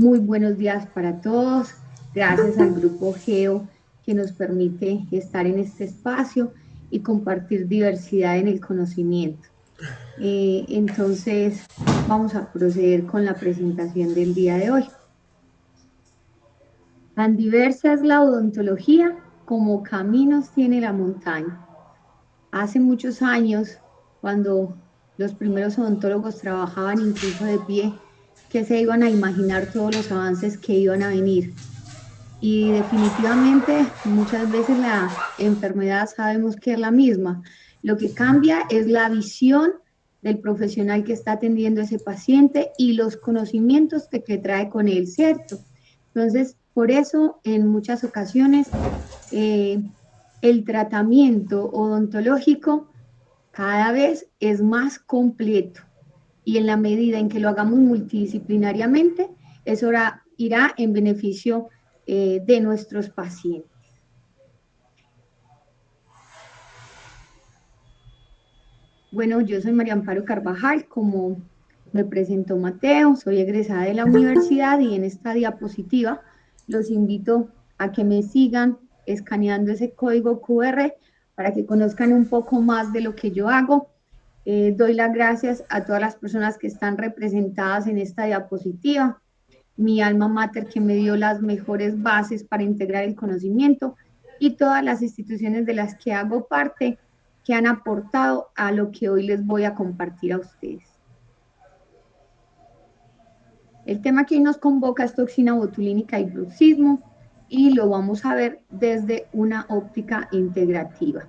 Muy buenos días para todos. Gracias al Grupo GEO que nos permite estar en este espacio y compartir diversidad en el conocimiento. Entonces, vamos a proceder con la presentación del día de hoy. Tan diversa es la odontología como caminos tiene la montaña. Hace muchos años, cuando los primeros odontólogos trabajaban incluso de pie, que se iban a imaginar todos los avances que iban a venir. Y definitivamente muchas veces la enfermedad sabemos que es la misma. Lo que cambia es la visión del profesional que está atendiendo a ese paciente y los conocimientos que trae con él, ¿cierto? Entonces, por eso en muchas ocasiones el tratamiento odontológico cada vez es más completo y en la medida en que lo hagamos multidisciplinariamente, eso irá en beneficio de nuestros pacientes. Bueno, yo soy María Amparo Carvajal, como me presentó Mateo, soy egresada de la universidad y en esta diapositiva los invito a que me sigan escaneando ese código QR para que conozcan un poco más de lo que yo hago. Doy las gracias a todas las personas que están representadas en esta diapositiva, mi alma mater que me dio las mejores bases para integrar el conocimiento y todas las instituciones de las que hago parte que han aportado a lo que hoy les voy a compartir a ustedes. El tema que hoy nos convoca es toxina botulínica y bruxismo y lo vamos a ver desde una óptica integrativa.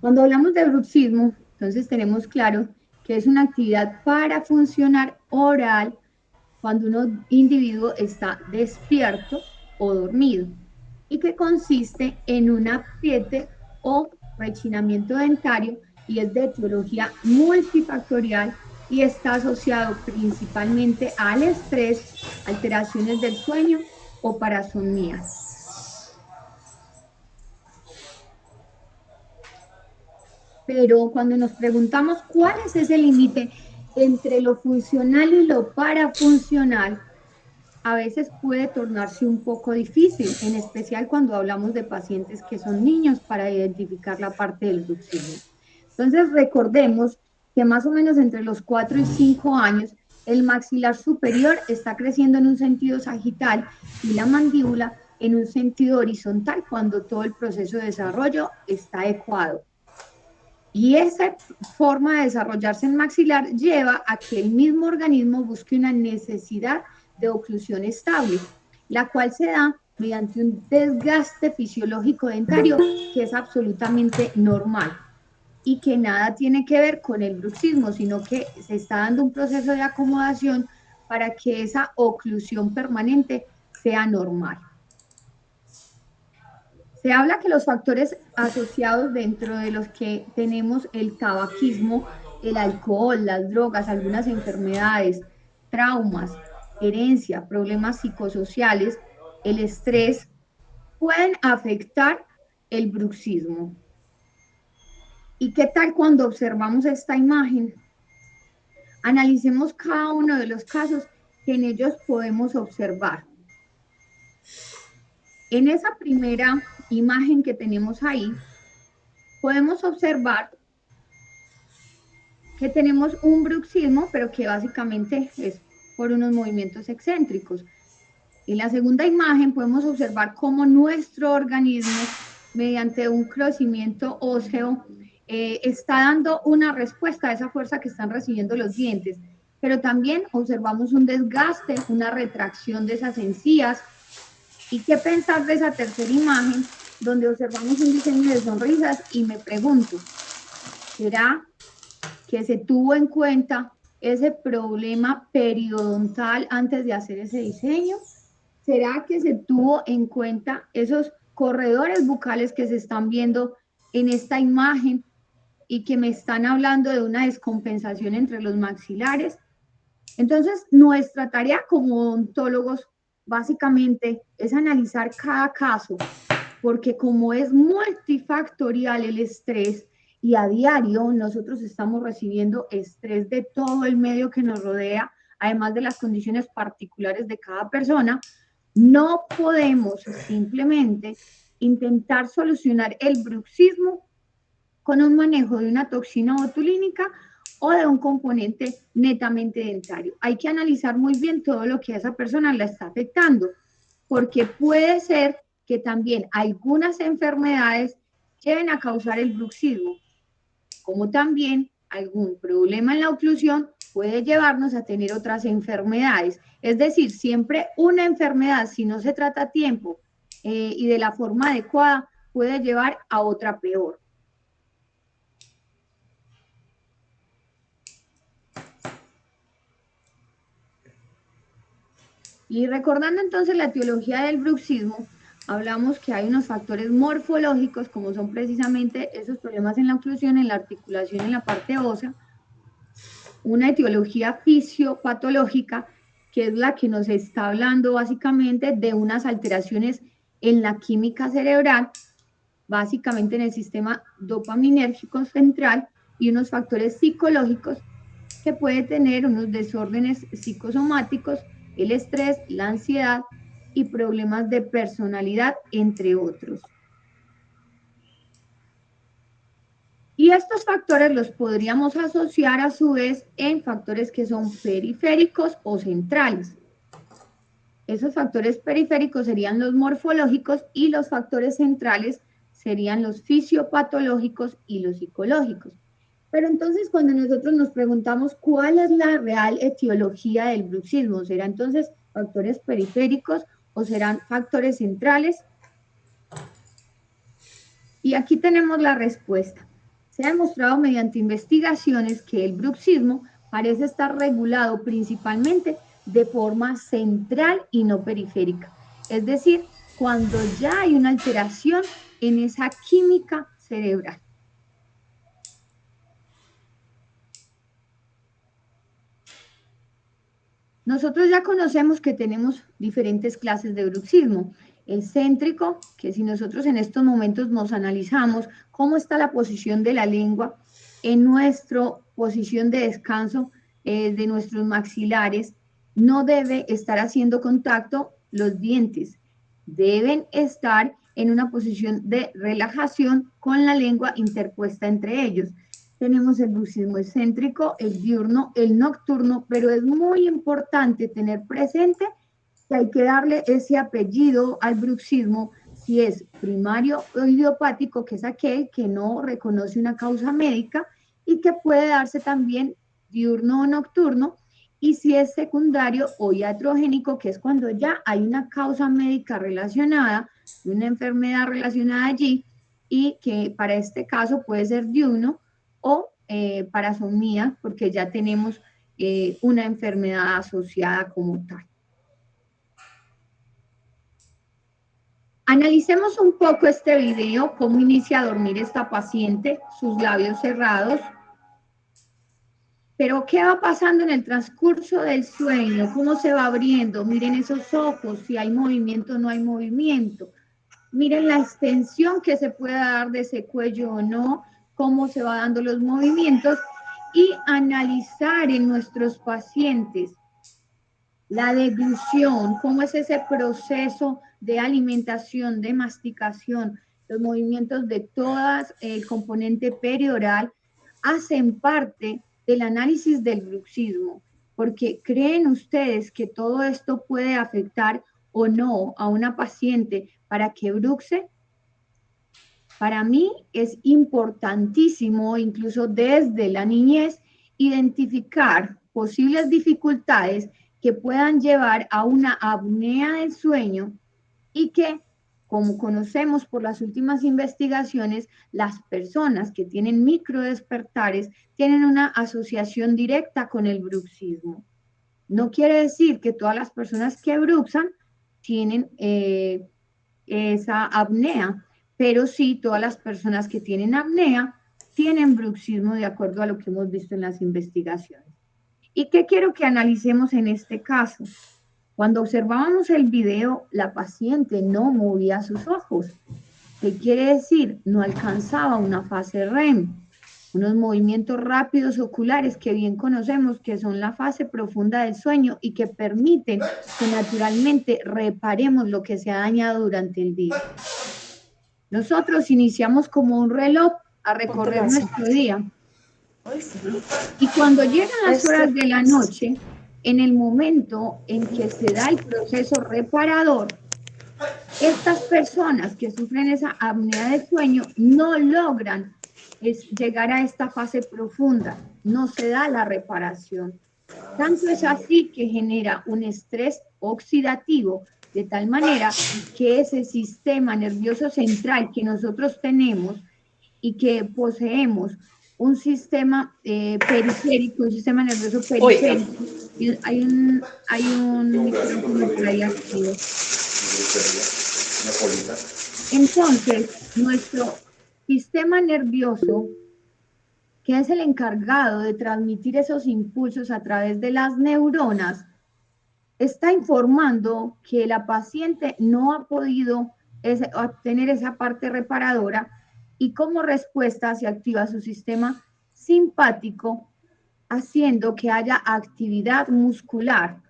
Cuando hablamos de bruxismo, entonces tenemos claro que es una actividad para funcionar oral cuando un individuo está despierto o dormido y que consiste en un apriete o rechinamiento dentario y es de etiología multifactorial y está asociado principalmente al estrés, alteraciones del sueño o parasomnías. Pero cuando nos preguntamos cuál es ese límite entre lo funcional y lo parafuncional, a veces puede tornarse un poco difícil, en especial cuando hablamos de pacientes que son niños para identificar la parte del bruxismo. Entonces, recordemos que más o menos entre los 4 y 5 años, el maxilar superior está creciendo en un sentido sagital y la mandíbula en un sentido horizontal cuando todo el proceso de desarrollo está adecuado. Y esa forma de desarrollarse en maxilar lleva a que el mismo organismo busque una necesidad de oclusión estable, la cual se da mediante un desgaste fisiológico dentario que es absolutamente normal y que nada tiene que ver con el bruxismo, sino que se está dando un proceso de acomodación para que esa oclusión permanente sea normal. Se habla que los factores asociados dentro de los que tenemos el tabaquismo, el alcohol, las drogas, algunas enfermedades, traumas, herencia, problemas psicosociales, el estrés, pueden afectar el bruxismo. ¿Y qué tal cuando observamos esta imagen? Analicemos cada uno de los casos que en ellos podemos observar. En esa primera imagen que tenemos ahí, podemos observar que tenemos un bruxismo, pero que básicamente es por unos movimientos excéntricos. En la segunda imagen podemos observar cómo nuestro organismo, mediante un crecimiento óseo, está dando una respuesta a esa fuerza que están recibiendo los dientes, pero también observamos un desgaste, una retracción de esas encías. ¿Y qué pensar de esa tercera imagen, donde observamos un diseño de sonrisas? Y me pregunto, ¿será que se tuvo en cuenta ese problema periodontal antes de hacer ese diseño? ¿Será que se tuvo en cuenta esos corredores bucales que se están viendo en esta imagen y que me están hablando de una descompensación entre los maxilares? Entonces, nuestra tarea como odontólogos básicamente es analizar cada caso, porque como es multifactorial el estrés y a diario nosotros estamos recibiendo estrés de todo el medio que nos rodea, además de las condiciones particulares de cada persona, no podemos simplemente intentar solucionar el bruxismo con un manejo de una toxina botulínica o de un componente netamente dentario. Hay que analizar muy bien todo lo que a esa persona la está afectando, porque puede ser que también algunas enfermedades lleven a causar el bruxismo, como también algún problema en la oclusión puede llevarnos a tener otras enfermedades. Es decir, siempre una enfermedad, si no se trata a tiempo y de la forma adecuada, puede llevar a otra peor. Y recordando entonces la etiología del bruxismo, hablamos que hay unos factores morfológicos, como son precisamente esos problemas en la oclusión, en la articulación, en la parte ósea, una etiología fisiopatológica, que es la que nos está hablando básicamente de unas alteraciones en la química cerebral, básicamente en el sistema dopaminérgico central, y unos factores psicológicos que puede tener unos desórdenes psicosomáticos, el estrés, la ansiedad y problemas de personalidad, entre otros. Y estos factores los podríamos asociar a su vez en factores que son periféricos o centrales. Esos factores periféricos serían los morfológicos y los factores centrales serían los fisiopatológicos y los psicológicos. Pero entonces cuando nosotros nos preguntamos cuál es la real etiología del bruxismo, ¿será entonces factores periféricos o serán factores centrales? Y aquí tenemos la respuesta. Se ha demostrado mediante investigaciones que el bruxismo parece estar regulado principalmente de forma central y no periférica. Es decir, cuando ya hay una alteración en esa química cerebral. Nosotros ya conocemos que tenemos diferentes clases de bruxismo. El céntrico, que si nosotros en estos momentos nos analizamos cómo está la posición de la lengua en nuestra posición de descanso de nuestros maxilares, no debe estar haciendo contacto los dientes. Deben estar en una posición de relajación con la lengua interpuesta entre ellos. Tenemos el bruxismo excéntrico, el diurno, el nocturno, pero es muy importante tener presente que hay que darle ese apellido al bruxismo si es primario o idiopático, que es aquel que no reconoce una causa médica y que puede darse también diurno o nocturno, y si es secundario o iatrogénico, que es cuando ya hay una causa médica relacionada, una enfermedad relacionada allí, y que para este caso puede ser diurno o parasomía, porque ya tenemos una enfermedad asociada como tal. Analicemos un poco este video, cómo inicia a dormir esta paciente, sus labios cerrados. Pero ¿qué va pasando en el transcurso del sueño? ¿Cómo se va abriendo? Miren esos ojos, si hay movimiento o no hay movimiento. Miren la extensión que se puede dar de ese cuello o no, cómo se van dando los movimientos, y analizar en nuestros pacientes la deglución, cómo es ese proceso de alimentación, de masticación, los movimientos de todas el componente perioral hacen parte del análisis del bruxismo, porque creen ustedes que todo esto puede afectar o no a una paciente para que bruxe. Para mí es importantísimo, incluso desde la niñez, identificar posibles dificultades que puedan llevar a una apnea del sueño y que, como conocemos por las últimas investigaciones, las personas que tienen microdespertares tienen una asociación directa con el bruxismo. No quiere decir que todas las personas que bruxan tienen esa apnea, pero sí todas las personas que tienen apnea tienen bruxismo de acuerdo a lo que hemos visto en las investigaciones. ¿Y qué quiero que analicemos en este caso? Cuando observábamos el video, la paciente no movía sus ojos. ¿Qué quiere decir? No alcanzaba una fase REM. unos movimientos rápidos oculares que bien conocemos, que son la fase profunda del sueño y que permiten que naturalmente reparemos lo que se ha dañado durante el día. Nosotros iniciamos como un reloj a recorrer Póntela así. nuestro día Ay, sí. y cuando llegan las Este, horas de la noche, en el momento en que se da el proceso reparador, estas personas que sufren esa apnea de sueño no logran llegar a esta fase profunda, no se da la reparación. Tanto es así que genera un estrés oxidativo de tal manera que ese sistema nervioso central que nosotros tenemos y que poseemos un sistema periférico, un sistema nervioso oiga. periférico, y hay un micrófono por ahí activo. Entonces, nuestro sistema nervioso, que es el encargado de transmitir esos impulsos a través de las neuronas, está informando que la paciente no ha podido obtener esa parte reparadora y como respuesta se activa su sistema simpático, haciendo que haya actividad muscular.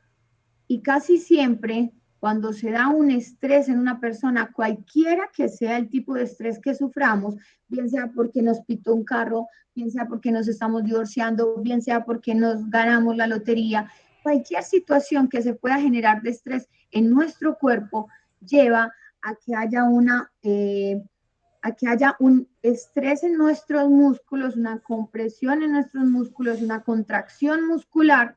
Y casi siempre, cuando se da un estrés en una persona, cualquiera que sea el tipo de estrés que suframos, bien sea porque nos pitó un carro, bien sea porque nos estamos divorciando, bien sea porque nos ganamos la lotería, cualquier situación que se pueda generar de estrés en nuestro cuerpo lleva a que haya a que haya un estrés en nuestros músculos, una compresión en nuestros músculos, una contracción muscular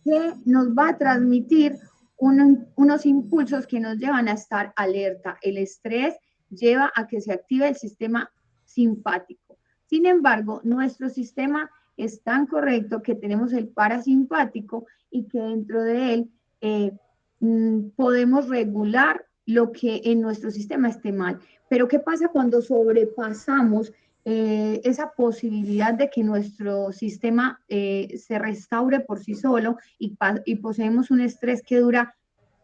que nos va a transmitir unos impulsos que nos llevan a estar alerta. El estrés lleva a que se active el sistema simpático. Sin embargo, nuestro sistema es tan correcto que tenemos el parasimpático y que dentro de él podemos regular lo que en nuestro sistema esté mal. Pero ¿qué pasa cuando sobrepasamos esa posibilidad de que nuestro sistema se restaure por sí solo y poseemos un estrés que dura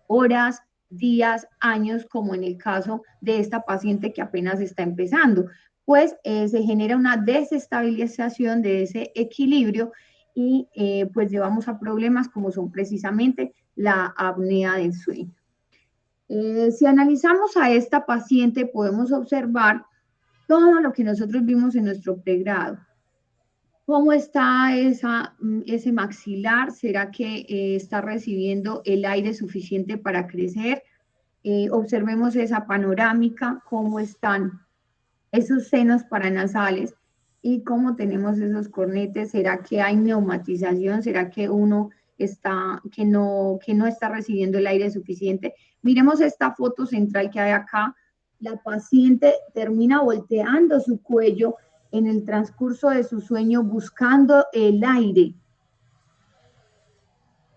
horas, días, años, como en el caso de esta paciente que apenas está empezando? Pues se genera una desestabilización de ese equilibrio y pues llevamos a problemas como son precisamente la apnea del sueño. Si analizamos a esta paciente, podemos observar todo lo que nosotros vimos en nuestro pregrado. ¿Cómo está ese maxilar? ¿Será que está recibiendo el aire suficiente para crecer? Observemos esa panorámica, cómo están esos senos paranasales y cómo tenemos esos cornetes. ¿Será que hay neumatización? ¿Será que uno que no está recibiendo el aire suficiente? Miremos esta foto central que hay acá. La paciente termina volteando su cuello en el transcurso de su sueño buscando el aire.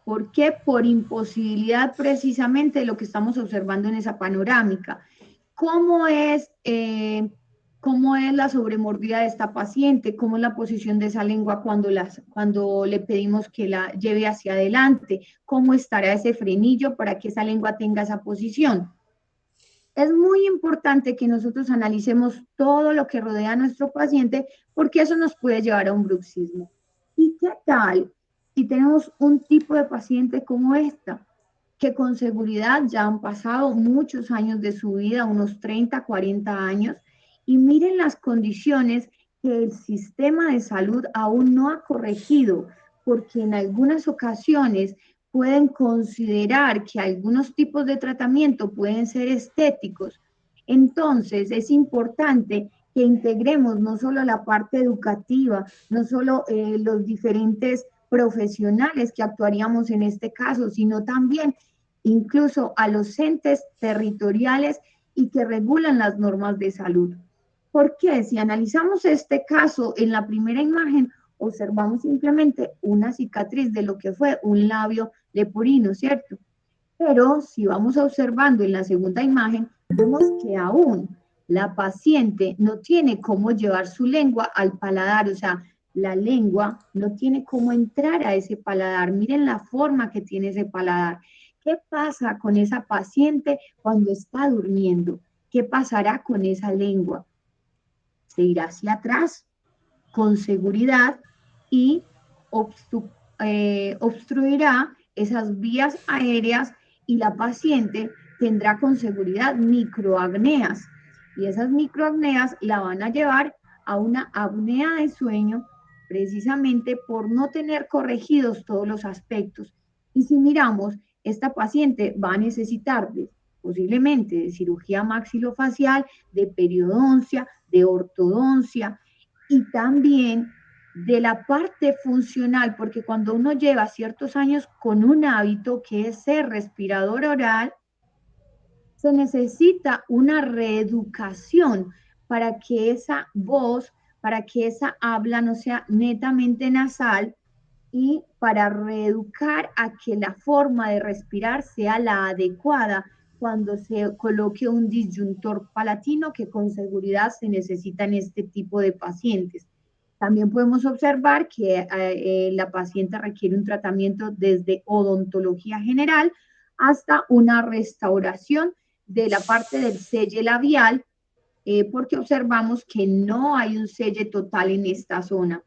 ¿Por qué? Por imposibilidad precisamente de lo que estamos observando en esa panorámica. ¿Cómo es, cómo es la sobremordida de esta paciente? ¿Cómo es la posición de esa lengua cuando le pedimos que la lleve hacia adelante? ¿Cómo estará ese frenillo para que esa lengua tenga esa posición? Es muy importante que nosotros analicemos todo lo que rodea a nuestro paciente porque eso nos puede llevar a un bruxismo. ¿Y qué tal si tenemos un tipo de paciente como esta, que con seguridad ya han pasado muchos años de su vida, unos 30, 40 años, y miren las condiciones que el sistema de salud aún no ha corregido, porque en algunas ocasiones pueden considerar que algunos tipos de tratamiento pueden ser estéticos. Entonces, es importante que integremos no solo la parte educativa, no solo los diferentes profesionales que actuaríamos en este caso, sino también incluso a los entes territoriales y que regulan las normas de salud. Porque si analizamos este caso en la primera imagen, observamos simplemente una cicatriz de lo que fue un labio leporino, ¿cierto? Pero si vamos observando en la segunda imagen, vemos que aún la paciente no tiene cómo llevar su lengua al paladar, o sea, la lengua no tiene cómo entrar a ese paladar. Miren la forma que tiene ese paladar. ¿Qué pasa con esa paciente cuando está durmiendo? ¿Qué pasará con esa lengua? ¿Se irá hacia atrás? con seguridad y obstruirá esas vías aéreas y la paciente tendrá con seguridad microapneas. Y esas microapneas la van a llevar a una apnea de sueño precisamente por no tener corregidos todos los aspectos. Y si miramos, esta paciente va a necesitar posiblemente de cirugía maxilofacial, de periodoncia, de ortodoncia y también de la parte funcional, porque cuando uno lleva ciertos años con un hábito que es ser respirador oral, se necesita una reeducación para que esa voz, para que esa habla no sea netamente nasal y para reeducar a que la forma de respirar sea la adecuada cuando se coloque un disyuntor palatino que con seguridad se necesita en este tipo de pacientes. También podemos observar que la paciente requiere un tratamiento desde odontología general hasta una restauración de la parte del selle labial, porque observamos que no hay un selle total en esta zona.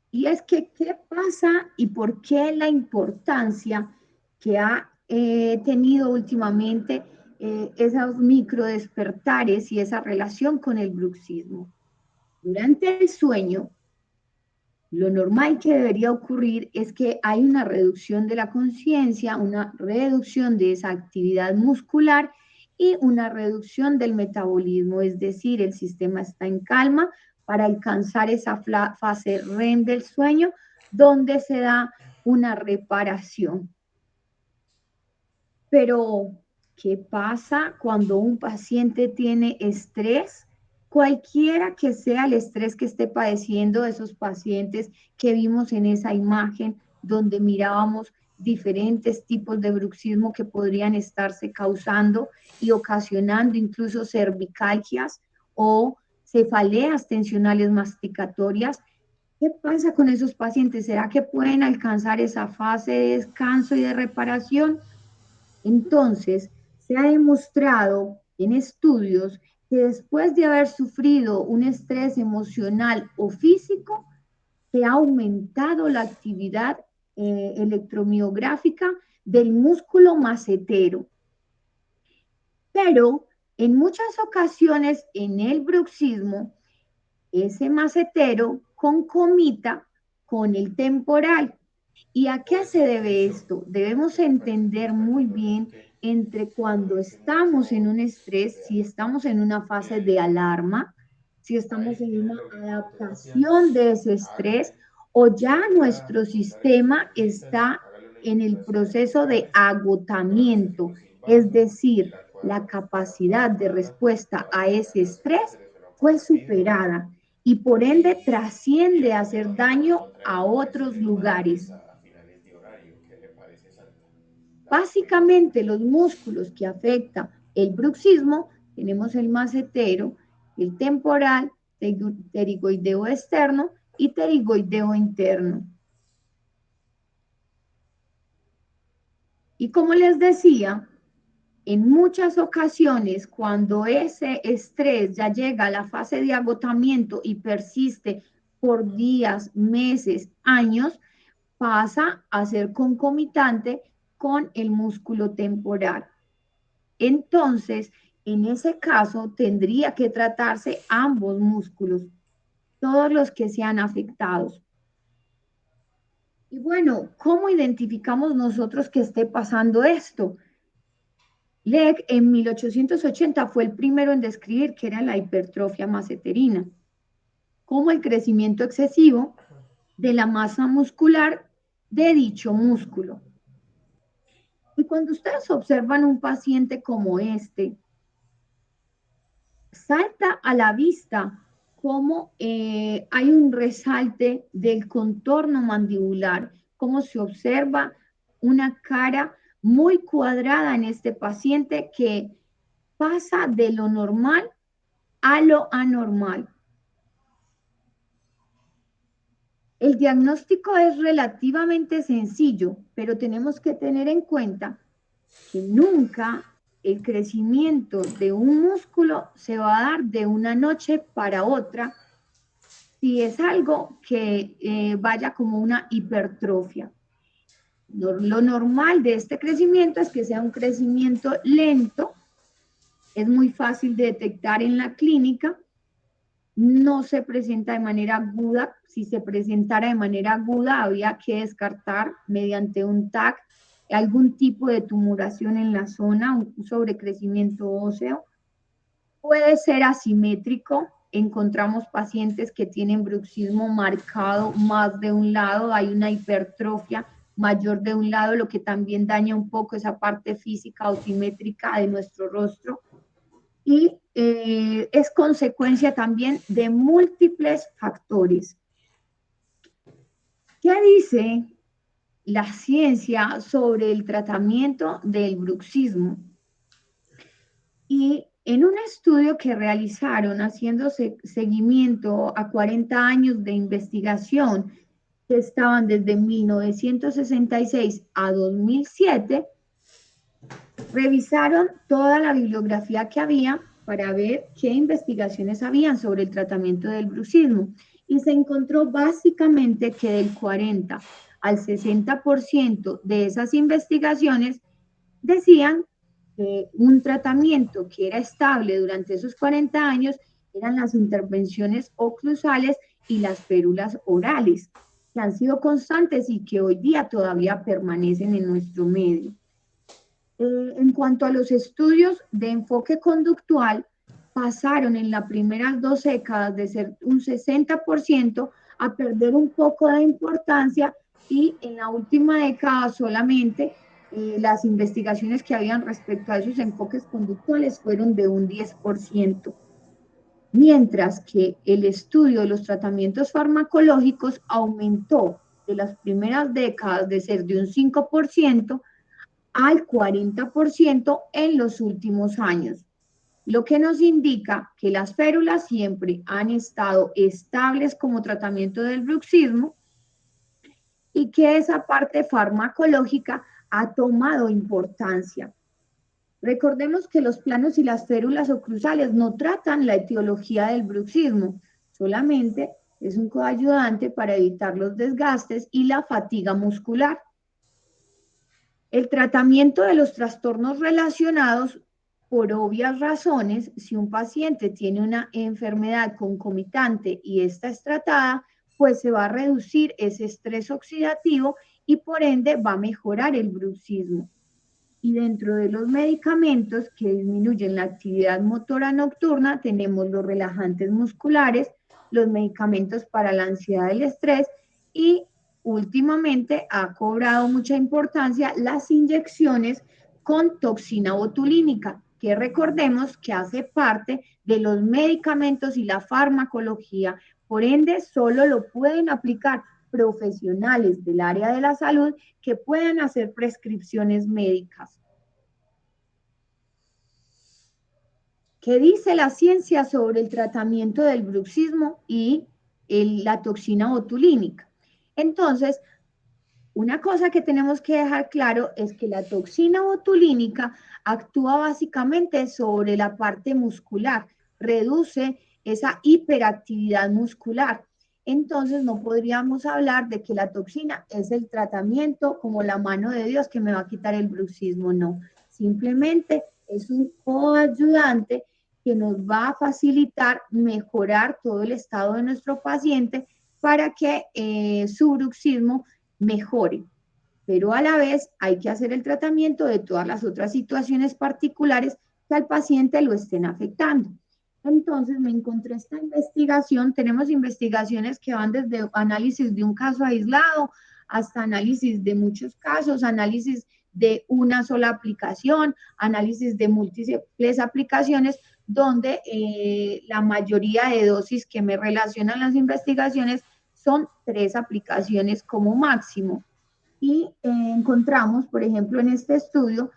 Y es que, ¿qué pasa y por qué la importancia que ha tenido últimamente esos microdespertares y esa relación con el bruxismo? Durante el sueño, lo normal que debería ocurrir es que hay una reducción de la conciencia, una reducción de esa actividad muscular y una reducción del metabolismo, es decir, el sistema está en calma para alcanzar esa fase REM del sueño donde se da una reparación. Pero, ¿qué pasa cuando un paciente tiene estrés? Cualquiera que sea el estrés que esté padeciendo de esos pacientes que vimos en esa imagen donde mirábamos diferentes tipos de bruxismo que podrían estarse causando y ocasionando incluso cervicalgias o cefaleas tensionales masticatorias. ¿Qué pasa con esos pacientes? ¿Será que pueden alcanzar esa fase de descanso y de reparación? Entonces, se ha demostrado en estudios que después de haber sufrido un estrés emocional o físico, se ha aumentado la actividad electromiográfica del músculo macetero. Pero en muchas ocasiones en el bruxismo, ese macetero concomita con el temporal. ¿Y a qué se debe esto? Debemos entender muy bien entre cuando estamos en un estrés, si estamos en una fase de alarma, si estamos en una adaptación de ese estrés o ya nuestro sistema está en el proceso de agotamiento, es decir, la capacidad de respuesta a ese estrés fue superada y por ende trasciende a hacer daño a otros lugares. Básicamente los músculos que afectan el bruxismo, tenemos el macetero, el temporal, pterigoideo externo y pterigoideo interno. Y como les decía, en muchas ocasiones, cuando ese estrés ya llega a la fase de agotamiento y persiste por días, meses, años, pasa a ser concomitante con el músculo temporal. Entonces, en ese caso, tendría que tratarse ambos músculos, todos los que sean afectados. Y bueno, ¿cómo identificamos nosotros que esté pasando esto? Leck en 1880 fue el primero en describir que era la hipertrofia maceterina, como el crecimiento excesivo de la masa muscular de dicho músculo. Y cuando ustedes observan un paciente como este, salta a la vista cómo hay un resalte del contorno mandibular, cómo se observa una cara muy cuadrada en este paciente que pasa de lo normal a lo anormal. El diagnóstico es relativamente sencillo, pero tenemos que tener en cuenta que nunca el crecimiento de un músculo se va a dar de una noche para otra si es algo que vaya como una hipertrofia. Lo normal de este crecimiento es que sea un crecimiento lento, es muy fácil de detectar en la clínica, no se presenta de manera aguda. Si se presentara de manera aguda, había que descartar mediante un TAC algún tipo de tumoración en la zona, un sobrecrecimiento óseo. Puede ser asimétrico. Encontramos pacientes que tienen bruxismo marcado más de un lado, hay una hipertrofia mayor de un lado, lo que también daña un poco esa parte física o simétrica de nuestro rostro. Y es consecuencia también de múltiples factores. ¿Qué dice la ciencia sobre el tratamiento del bruxismo? Y en un estudio que realizaron haciendo seguimiento a 40 años de investigación que estaban desde 1966 a 2007, revisaron toda la bibliografía que había para ver qué investigaciones habían sobre el tratamiento del bruxismo y se encontró básicamente que del 40 al 60% de esas investigaciones decían que un tratamiento que era estable durante esos 40 años eran las intervenciones oclusales y las férulas orales, que han sido constantes y que hoy día todavía permanecen en nuestro medio. En cuanto a los estudios de enfoque conductual, pasaron en las primeras 2 décadas de ser un 60% a perder un poco de importancia y en la última década solamente las investigaciones que habían respecto a esos enfoques conductuales fueron de un 10%, mientras que el estudio de los tratamientos farmacológicos aumentó de las primeras décadas de ser de un 5% al 40% en los últimos años, lo que nos indica que las férulas siempre han estado estables como tratamiento del bruxismo y que esa parte farmacológica ha tomado importancia. Recordemos que los planos y las férulas oclusales no tratan la etiología del bruxismo, solamente es un coayudante para evitar los desgastes y la fatiga muscular. El tratamiento de los trastornos relacionados, por obvias razones, si un paciente tiene una enfermedad concomitante y esta es tratada, pues se va a reducir ese estrés oxidativo y por ende va a mejorar el bruxismo. Y dentro de los medicamentos que disminuyen la actividad motora nocturna, tenemos los relajantes musculares, los medicamentos para la ansiedad y el estrés y últimamente ha cobrado mucha importancia las inyecciones con toxina botulínica, que recordemos que hace parte de los medicamentos y la farmacología. Por ende, solo lo pueden aplicar profesionales del área de la salud que puedan hacer prescripciones médicas. ¿Qué dice la ciencia sobre el tratamiento del bruxismo y la toxina botulínica? Entonces, una cosa que tenemos que dejar claro es que la toxina botulínica actúa básicamente sobre la parte muscular, reduce esa hiperactividad muscular. Entonces no podríamos hablar de que la toxina es el tratamiento como la mano de Dios que me va a quitar el bruxismo, no. Simplemente es un coayudante que nos va a facilitar mejorar todo el estado de nuestro paciente para que su bruxismo mejore, pero a la vez hay que hacer el tratamiento de todas las otras situaciones particulares que al paciente lo estén afectando. Entonces me encontré esta investigación, tenemos investigaciones que van desde análisis de un caso aislado hasta análisis de muchos casos, análisis de una sola aplicación, análisis de múltiples aplicaciones, donde la mayoría de dosis que me relacionan las investigaciones son 3 aplicaciones como máximo. Y encontramos, por ejemplo, en este estudio,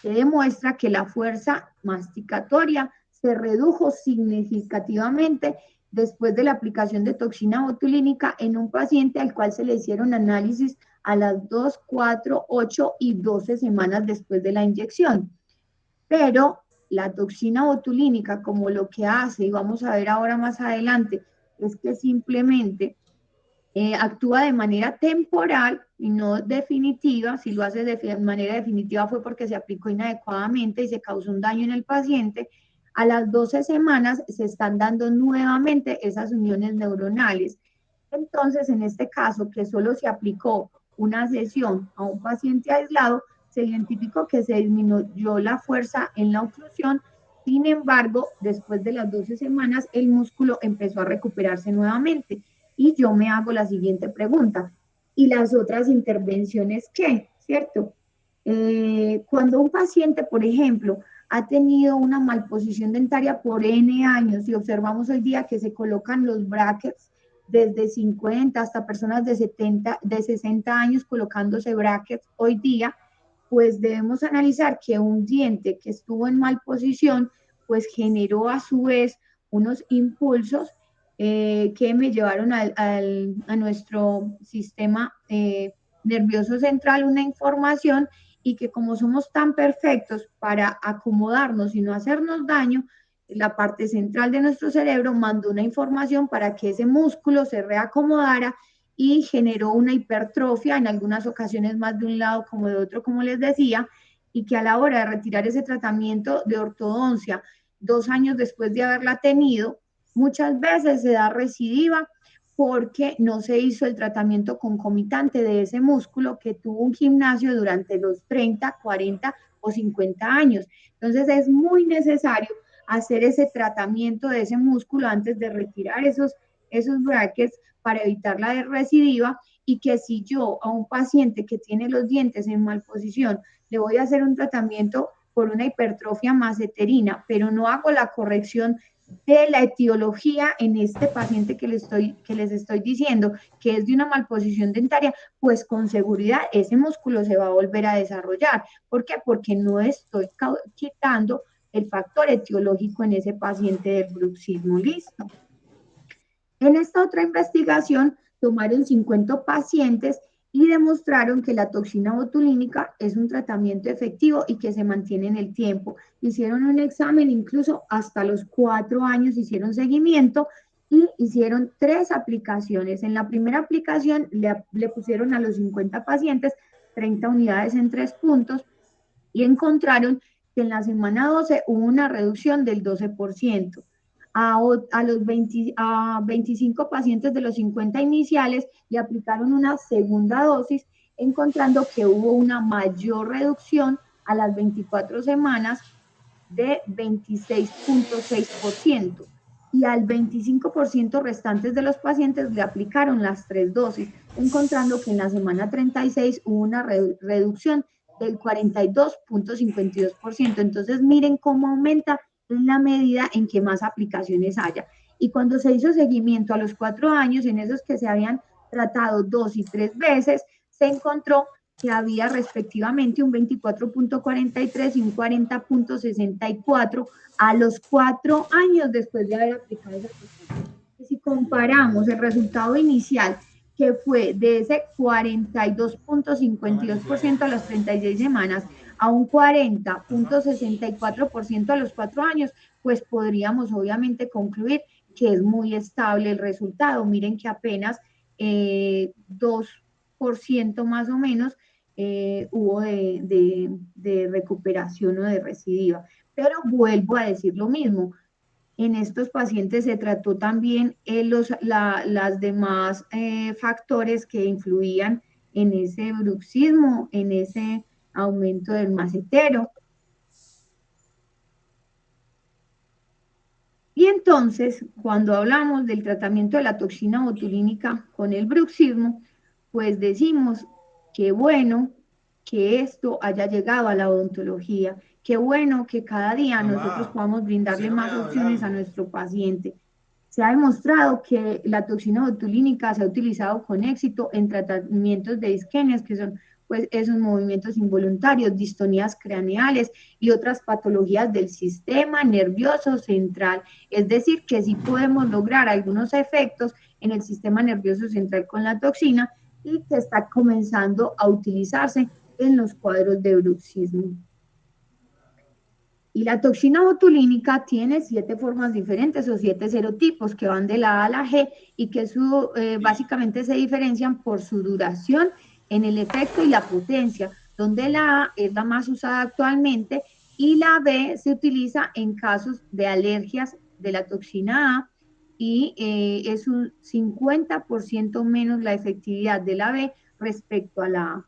que demuestra que la fuerza masticatoria se redujo significativamente después de la aplicación de toxina botulínica en un paciente al cual se le hicieron análisis a las 2, 4, 8 y 12 semanas después de la inyección. Pero la toxina botulínica, como lo que hace, y vamos a ver ahora más adelante, es que simplemente actúa de manera temporal y no definitiva. Si lo hace de manera definitiva fue porque se aplicó inadecuadamente y se causó un daño en el paciente. A las 12 semanas se están dando nuevamente esas uniones neuronales. Entonces, en este caso, que solo se aplicó una sesión a un paciente aislado, se identificó que se disminuyó la fuerza en la oclusión. Sin embargo, después de las 12 semanas, el músculo empezó a recuperarse nuevamente. Y yo me hago la siguiente pregunta. ¿Y las otras intervenciones qué? ¿Cierto? Cuando un paciente, por ejemplo, ha tenido una malposición dentaria por N años y observamos hoy día que se colocan los brackets desde 50 hasta personas de 70, de 60 años colocándose brackets hoy día, pues debemos analizar que un diente que estuvo en mal posición, pues generó a su vez unos impulsos que me llevaron a nuestro sistema nervioso central una información y que como somos tan perfectos para acomodarnos y no hacernos daño, la parte central de nuestro cerebro mandó una información para que ese músculo se reacomodara y generó una hipertrofia, en algunas ocasiones más de un lado como de otro, como les decía, y que a la hora de retirar ese tratamiento de ortodoncia, 2 años después de haberla tenido, muchas veces se da recidiva porque no se hizo el tratamiento concomitante de ese músculo que tuvo un gimnasio durante los 30, 40 o 50 años. Entonces es muy necesario hacer ese tratamiento de ese músculo antes de retirar esos brackets para evitar la recidiva y que si yo a un paciente que tiene los dientes en mal posición le voy a hacer un tratamiento por una hipertrofia maseterina, pero no hago la corrección de la etiología en este paciente que les estoy diciendo, que es de una malposición dentaria, pues con seguridad ese músculo se va a volver a desarrollar. ¿Por qué? Porque no estoy quitando el factor etiológico en ese paciente del bruxismo. Listo. En esta otra investigación tomaron 50 pacientes y demostraron que la toxina botulínica es un tratamiento efectivo y que se mantiene en el tiempo. Hicieron un examen incluso hasta los 4 años, hicieron seguimiento y hicieron 3 aplicaciones. En la primera aplicación le pusieron a los 50 pacientes 30 unidades en 3 puntos y encontraron que en la semana 12 hubo una reducción del 12%. A los 25 pacientes de los 50 iniciales le aplicaron una segunda dosis, encontrando que hubo una mayor reducción a las 24 semanas de 26.6%. Y al 25% restantes de los pacientes le aplicaron las 3 dosis, encontrando que en la semana 36 hubo una reducción del 42.52%. Entonces, miren cómo aumenta en la medida en que más aplicaciones haya. Y cuando se hizo seguimiento a los 4 años, en esos que se habían tratado 2 y 3 veces, se encontró que había respectivamente un 24.43 y un 40.64 a los 4 años después de haber aplicado esa aplicación. Si comparamos el resultado inicial, que fue de ese 42.52% a las 36 semanas a un 40.64% a los 4 años, pues podríamos obviamente concluir que es muy estable el resultado. Miren que apenas 2% más o menos hubo de recuperación o de recidiva. Pero vuelvo a decir lo mismo, en estos pacientes se trató también las demás factores que influían en ese bruxismo, en ese aumento del macetero. Y entonces, cuando hablamos del tratamiento de la toxina botulínica con el bruxismo, pues decimos que bueno que esto haya llegado a la odontología, qué bueno que cada día nosotros Mamá, podamos así brindarle no me más dejan opciones a hablando. nuestro paciente. Se ha demostrado que la toxina botulínica se ha utilizado con éxito en tratamientos de isquemias, que son pues esos movimientos involuntarios, distonías craneales y otras patologías del sistema nervioso central. Es decir, que sí podemos lograr algunos efectos en el sistema nervioso central con la toxina y que está comenzando a utilizarse en los cuadros de bruxismo. Y la toxina botulínica tiene 7 formas diferentes o 7 serotipos que van de la A a la G y que básicamente se diferencian por su duración en el efecto y la potencia, donde la A es la más usada actualmente y la B se utiliza en casos de alergias de la toxina A y es un 50% menos la efectividad de la B respecto a la A.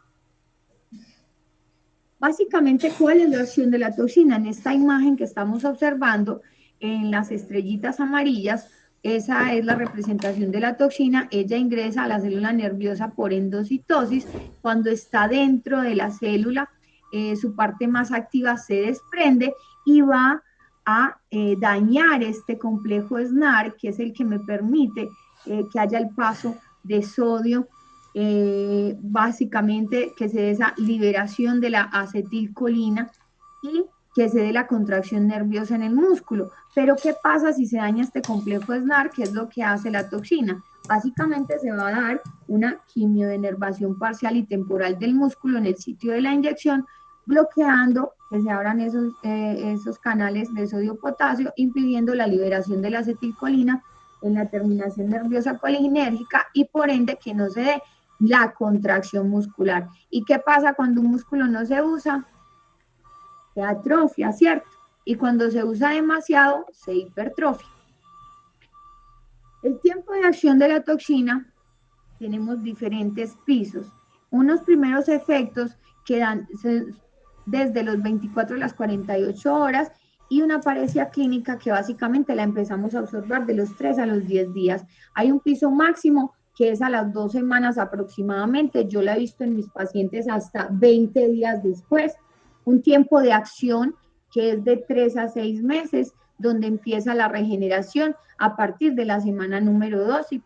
Básicamente, ¿cuál es la acción de la toxina? En esta imagen que estamos observando, en las estrellitas amarillas, esa es la representación de la toxina. Ella ingresa a la célula nerviosa por endocitosis. Cuando está dentro de la célula, su parte más activa se desprende y va a dañar este complejo SNAR, que es el que me permite que haya el paso de sodio, básicamente que se dé esa liberación de la acetilcolina y que se dé la contracción nerviosa en el músculo. Pero ¿qué pasa si se daña este complejo SNAR? ¿Qué es lo que hace la toxina? Básicamente se va a dar una quimiodenervación parcial y temporal del músculo en el sitio de la inyección, bloqueando que se abran esos canales de sodio-potasio, impidiendo la liberación de la acetilcolina en la terminación nerviosa colinérgica y por ende que no se dé la contracción muscular. ¿Y qué pasa cuando un músculo no se usa? Se atrofia, ¿cierto? Y cuando se usa demasiado, se hipertrofia. El tiempo de acción de la toxina, tenemos diferentes pisos. Unos primeros efectos que dan desde los 24 a las 48 horas y una parecia clínica que básicamente la empezamos a observar de los 3 a los 10 días. Hay un piso máximo que es a las 2 semanas aproximadamente. Yo la he visto en mis pacientes hasta 20 días después. Un tiempo de acción que es de 3 a 6 meses, donde empieza la regeneración a partir de la semana número 2 y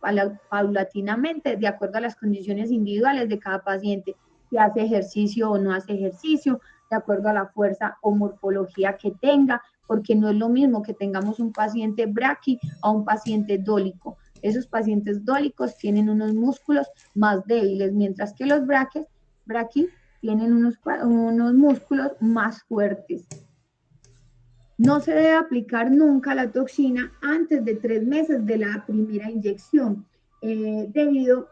paulatinamente, de acuerdo a las condiciones individuales de cada paciente, si hace ejercicio o no hace ejercicio, de acuerdo a la fuerza o morfología que tenga, porque no es lo mismo que tengamos un paciente braqui a un paciente dólico. Esos pacientes dólicos tienen unos músculos más débiles, mientras que los braqui tienen unos músculos más fuertes. No se debe aplicar nunca la toxina antes de 3 meses de la primera inyección, debido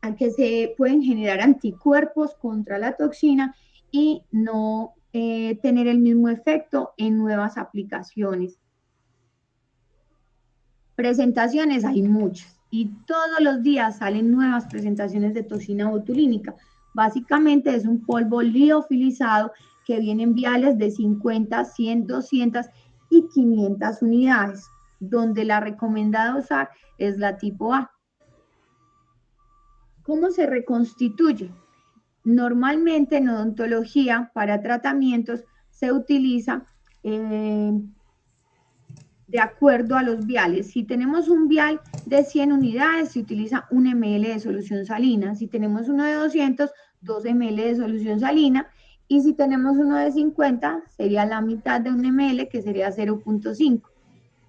a que se pueden generar anticuerpos contra la toxina y no tener el mismo efecto en nuevas aplicaciones. Presentaciones hay muchas y todos los días salen nuevas presentaciones de toxina botulínica. Básicamente es un polvo liofilizado que viene en viales de 50, 100, 200 y 500 unidades, donde la recomendada usar es la tipo A. ¿Cómo se reconstituye? Normalmente en odontología para tratamientos se utiliza de acuerdo a los viales. Si tenemos un vial de 100 unidades, se utiliza 1 ml de solución salina. Si tenemos uno de 200, 2 ml de solución salina. Y si tenemos uno de 50, sería la mitad de 1 ml, que sería 0.5.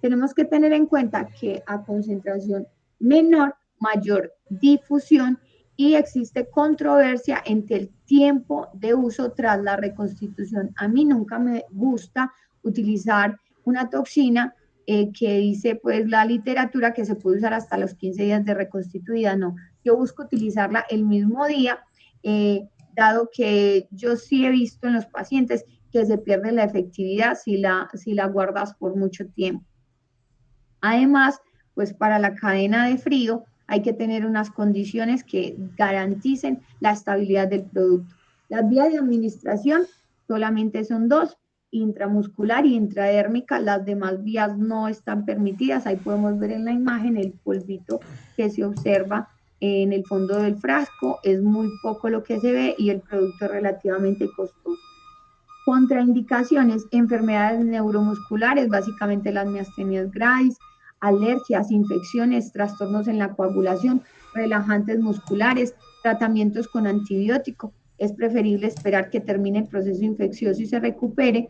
Tenemos que tener en cuenta que a concentración menor, mayor difusión y existe controversia entre el tiempo de uso tras la reconstitución. A mí nunca me gusta utilizar una toxina que dice pues la literatura que se puede usar hasta los 15 días de reconstituida. No, yo busco utilizarla el mismo día, dado que yo sí he visto en los pacientes que se pierde la efectividad si la guardas por mucho tiempo. Además, pues para la cadena de frío hay que tener unas condiciones que garanticen la estabilidad del producto. Las vías de administración solamente son 2, intramuscular y intradérmica. Las demás vías no están permitidas. Ahí podemos ver en la imagen el polvito que se observa en el fondo del frasco. Es muy poco lo que se ve y el producto es relativamente costoso. Contraindicaciones, enfermedades neuromusculares, básicamente las miastenias gravis, alergias, infecciones, trastornos en la coagulación, relajantes musculares, tratamientos con antibiótico. Es preferible esperar que termine el proceso infeccioso y se recupere.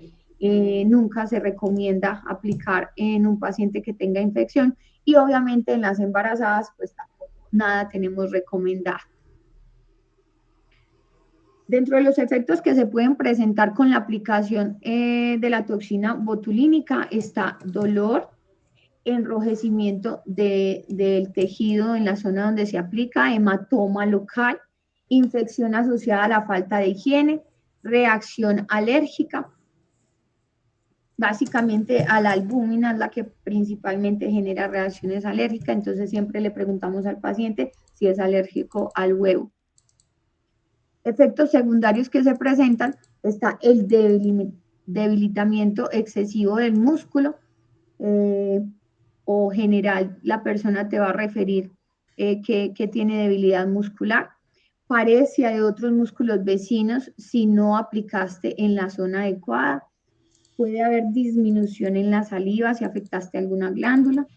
Nunca se recomienda aplicar en un paciente que tenga infección y obviamente en las embarazadas pues tampoco nada tenemos recomendado. Dentro de los efectos que se pueden presentar con la aplicación de la toxina botulínica está dolor, enrojecimiento del tejido en la zona donde se aplica, hematoma local, infección asociada a la falta de higiene, reacción alérgica. Básicamente a la albúmina es la que principalmente genera reacciones alérgicas, entonces siempre le preguntamos al paciente si es alérgico al huevo. Efectos secundarios que se presentan está el debilitamiento excesivo del músculo, o general la persona te va a referir que tiene debilidad muscular, paresia de otros músculos vecinos si no aplicaste en la zona adecuada, puede haber disminución en la saliva si afectaste alguna glándula,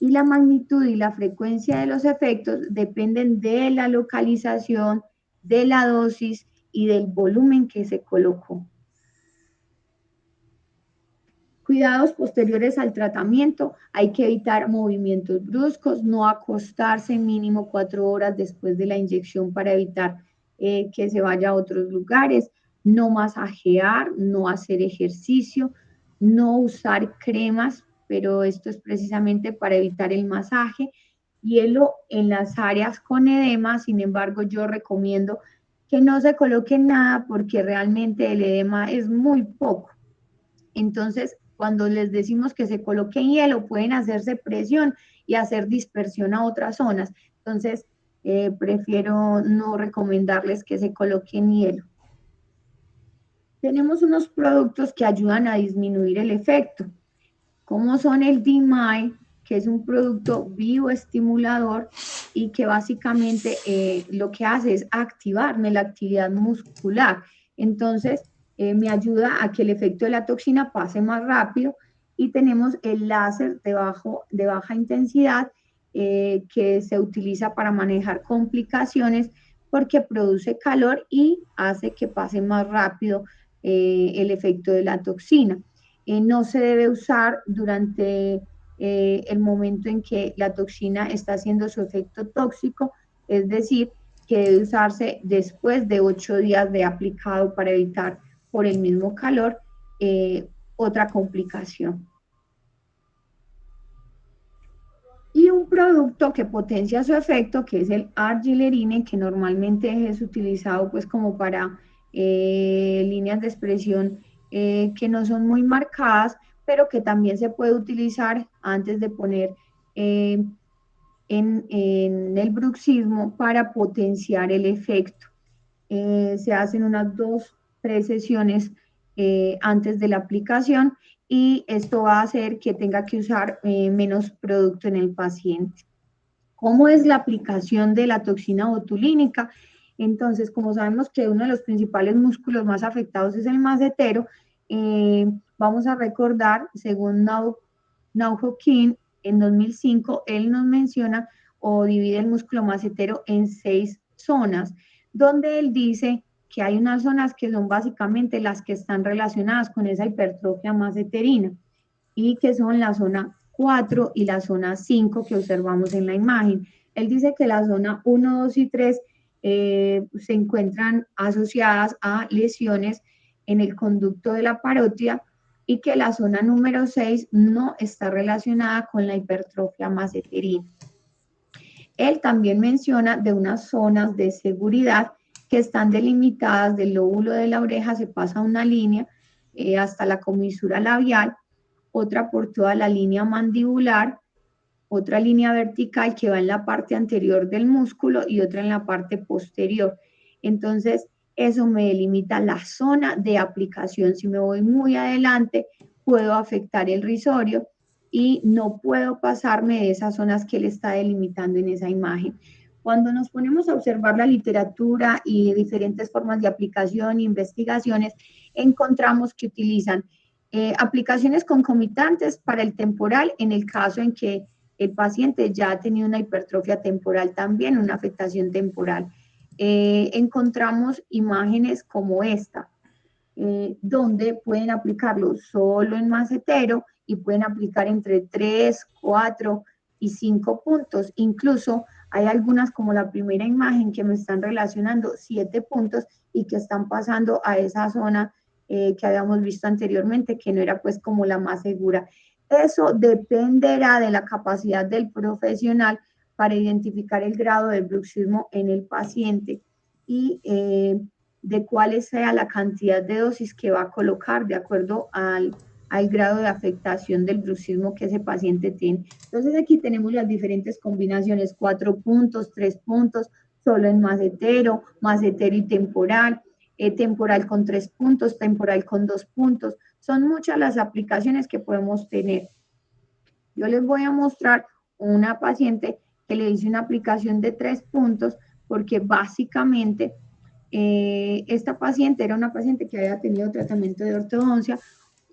y la magnitud y la frecuencia de los efectos dependen de la localización, de la dosis y del volumen que se colocó. Cuidados posteriores al tratamiento, hay que evitar movimientos bruscos, no acostarse mínimo 4 horas después de la inyección para evitar que se vaya a otros lugares, no masajear, no hacer ejercicio, no usar cremas, pero esto es precisamente para evitar el masaje. Hielo en las áreas con edema, sin embargo, yo recomiendo que no se coloque nada porque realmente el edema es muy poco. Entonces, cuando les decimos que se coloquen hielo, pueden hacerse presión y hacer dispersión a otras zonas. Entonces, prefiero no recomendarles que se coloquen hielo. Tenemos unos productos que ayudan a disminuir el efecto, como son el DMAI, que es un producto bioestimulador y que básicamente lo que hace es activarme la actividad muscular. Entonces, me ayuda a que el efecto de la toxina pase más rápido, y tenemos el láser de baja intensidad que se utiliza para manejar complicaciones porque produce calor y hace que pase más rápido el efecto de la toxina. No se debe usar durante el momento en que la toxina está haciendo su efecto tóxico, es decir, que debe usarse después de 8 días de aplicado para evitar por el mismo calor otra complicación. Y un producto que potencia su efecto, que es el argilerine, que normalmente es utilizado pues como para líneas de expresión que no son muy marcadas, pero que también se puede utilizar antes de poner en el bruxismo para potenciar el efecto. Se hacen unas 2-3 sesiones antes de la aplicación, y esto va a hacer que tenga que usar menos producto en el paciente. ¿Cómo es la aplicación de la toxina botulínica? Entonces, como sabemos que uno de los principales músculos más afectados es el macetero, vamos a recordar, según Naujo Kim, en 2005, él nos menciona o divide el músculo macetero en 6 zonas, donde él dice que hay unas zonas que son básicamente las que están relacionadas con esa hipertrofia maceterina, y que son la zona 4 y la zona 5 que observamos en la imagen. Él dice que la zona 1, 2 y 3 se encuentran asociadas a lesiones en el conducto de la parótida, y que la zona número 6 no está relacionada con la hipertrofia maceterina. Él también menciona de unas zonas de seguridad que están delimitadas del lóbulo de la oreja, se pasa una línea hasta la comisura labial, otra por toda la línea mandibular, otra línea vertical que va en la parte anterior del músculo y otra en la parte posterior. Entonces, eso me delimita la zona de aplicación. Si me voy muy adelante, puedo afectar el risorio y no puedo pasarme de esas zonas que él está delimitando en esa imagen. Cuando nos ponemos a observar la literatura y diferentes formas de aplicación e investigaciones, encontramos que utilizan aplicaciones concomitantes para el temporal en el caso en que el paciente ya ha tenido una hipertrofia temporal también, una afectación temporal. Encontramos imágenes como esta, donde pueden aplicarlo solo en macetero y pueden aplicar entre 3, 4 y 5 puntos. Incluso Hay algunas como la primera imagen que me están relacionando 7 puntos y que están pasando a esa zona que habíamos visto anteriormente, que no era pues como la más segura. Eso dependerá de la capacidad del profesional para identificar el grado de bruxismo en el paciente y de cuál sea la cantidad de dosis que va a colocar de acuerdo al grado de afectación del bruxismo que ese paciente tiene. Entonces aquí tenemos las diferentes combinaciones, 4 puntos, 3 puntos, solo en macetero y temporal, temporal con 3 puntos, temporal con 2 puntos. Son muchas las aplicaciones que podemos tener. Yo les voy a mostrar una paciente que le hice una aplicación de 3 puntos porque básicamente esta paciente era una paciente que había tenido tratamiento de ortodoncia,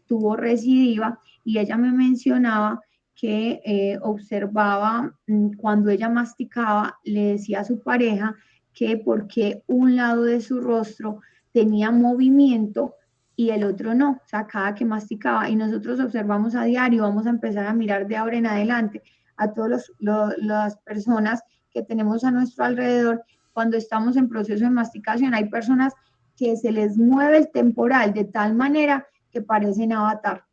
tuvo recidiva y ella me mencionaba que observaba cuando ella masticaba, le decía a su pareja que porque un lado de su rostro tenía movimiento y el otro no, o sea, cada que masticaba. Y nosotros observamos a diario, vamos a empezar a mirar de ahora en adelante a todas las personas que tenemos a nuestro alrededor cuando estamos en proceso de masticación. Hay personas que se les mueve el temporal de tal manera que parecen avatar.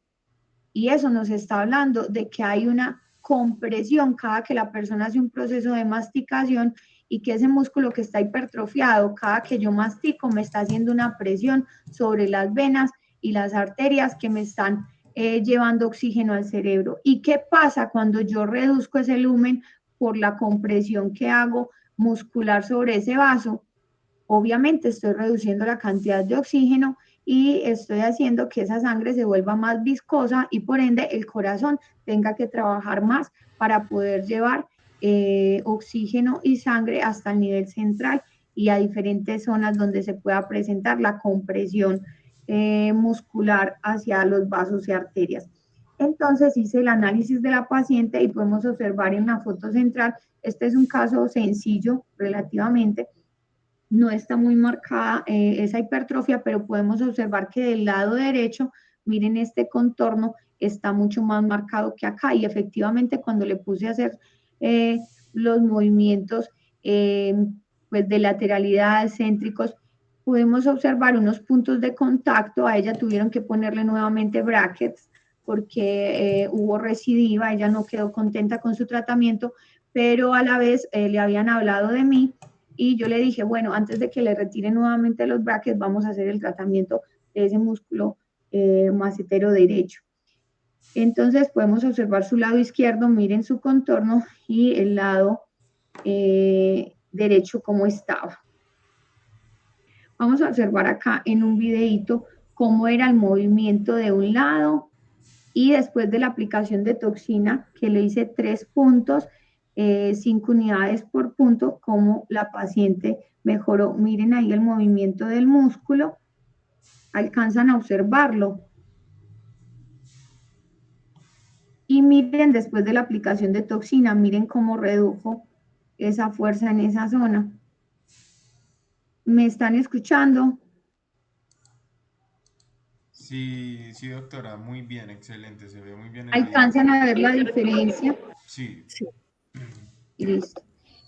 Y eso nos está hablando de que hay una compresión cada que la persona hace un proceso de masticación y que ese músculo que está hipertrofiado, cada que yo mastico, me está haciendo una presión sobre las venas y las arterias que me están llevando oxígeno al cerebro. ¿Y qué pasa cuando yo reduzco ese lumen por la compresión que hago muscular sobre ese vaso? Obviamente estoy reduciendo la cantidad de oxígeno y estoy haciendo que esa sangre se vuelva más viscosa y por ende el corazón tenga que trabajar más para poder llevar oxígeno y sangre hasta el nivel central y a diferentes zonas donde se pueda presentar la compresión muscular hacia los vasos y arterias. Entonces hice el análisis de la paciente y podemos observar en una foto central, este es un caso sencillo relativamente, no está muy marcada esa hipertrofia, pero podemos observar que del lado derecho, miren este contorno, está mucho más marcado que acá y efectivamente cuando le puse a hacer eh, los movimientos pues de lateralidad, céntricos, pudimos observar unos puntos de contacto, a ella tuvieron que ponerle nuevamente brackets porque hubo recidiva, ella no quedó contenta con su tratamiento, pero a la vez le habían hablado de mí y yo le dije, bueno, antes de que le retire nuevamente los brackets, vamos a hacer el tratamiento de ese músculo macetero derecho. Entonces podemos observar su lado izquierdo, miren su contorno y el lado derecho cómo estaba. Vamos a observar acá en un videito cómo era el movimiento de un lado y después de la aplicación de toxina que le hice 3 puntos, 5 unidades por punto, como la paciente mejoró. Miren ahí el movimiento del músculo, alcanzan a observarlo. Y miren después de la aplicación de toxina, miren cómo redujo esa fuerza en esa zona. ¿Me están escuchando? Sí, sí, doctora, muy bien, excelente, se ve muy bien el video. ¿Alcanzan a ver la diferencia? Sí, Y listo.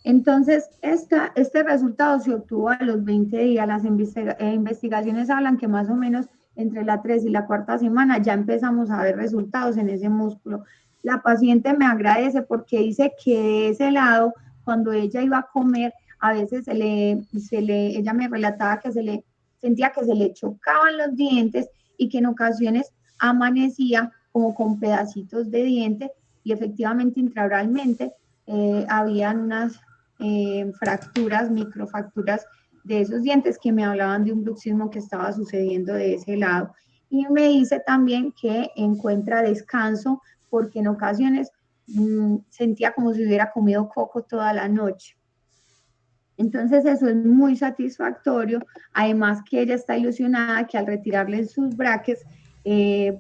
Entonces, este resultado se obtuvo a los 20 días. Las investigaciones hablan que más o menos entre la 3 y la cuarta semana ya empezamos a ver resultados en ese músculo. La paciente me agradece porque dice que de ese lado, cuando ella iba a comer, a veces ella me relataba que sentía que se le chocaban los dientes y que en ocasiones amanecía como con pedacitos de diente y efectivamente intraoralmente habían unas fracturas, microfracturas de esos dientes que me hablaban de un bruxismo que estaba sucediendo de ese lado. Y me dice también que encuentra descanso porque en ocasiones sentía como si hubiera comido coco toda la noche. Entonces eso es muy satisfactorio, además que ella está ilusionada que al retirarle sus braques,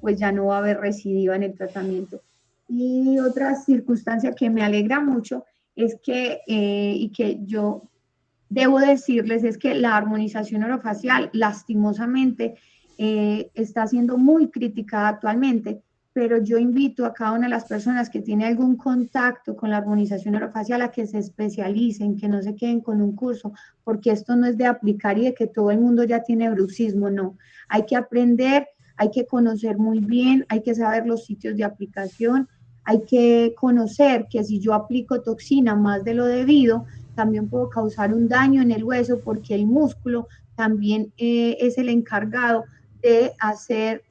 pues ya no va a haber recidiva en el tratamiento. Y otra circunstancia que me alegra mucho es que, y que yo debo decirles, es que la armonización orofacial lastimosamente está siendo muy criticada actualmente. pero yo invito a cada una de las personas que tiene algún contacto con la armonización orofacial a que se especialicen, que no se queden con un curso, porque esto no es de aplicar y de que todo el mundo ya tiene bruxismo, no. Hay que aprender, hay que conocer muy bien, hay que saber los sitios de aplicación, hay que conocer que si yo aplico toxina más de lo debido, también puedo causar un daño en el hueso porque el músculo también es el encargado de hacer